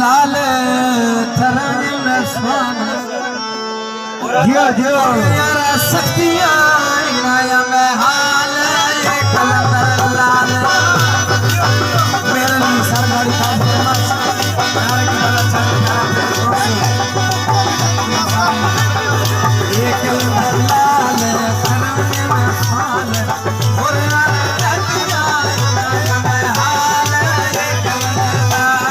लाल थराने में स्वान जियो जियो यारा सखिया इनाया में हाल ये कलंदर लाल मेरे लिए सरदारी का फेमस यार की बड़ा चलता ये कलंदर लाल थराने में स्वान और यारा सखिया इनाया में हाल ये कलंदर लाल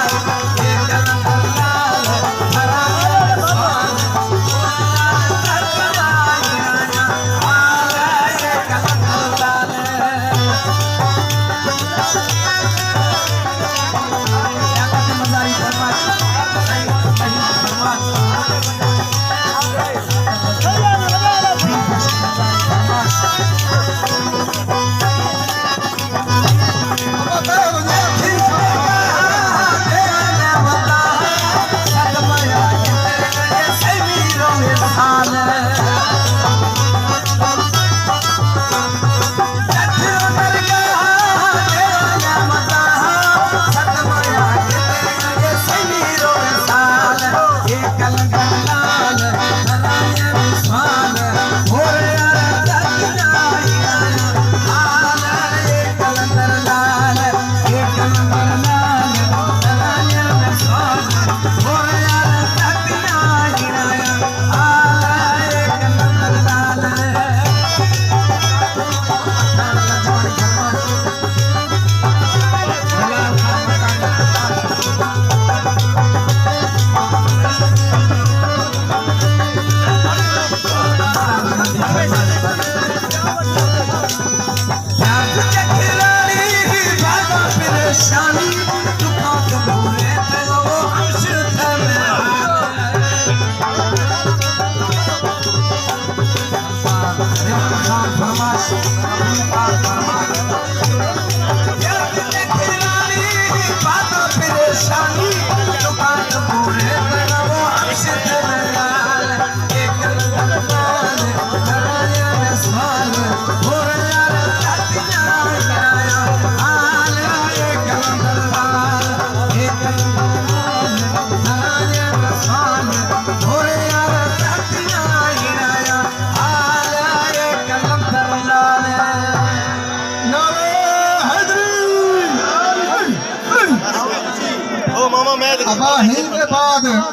थराने में स्वान अबाहीन के बाद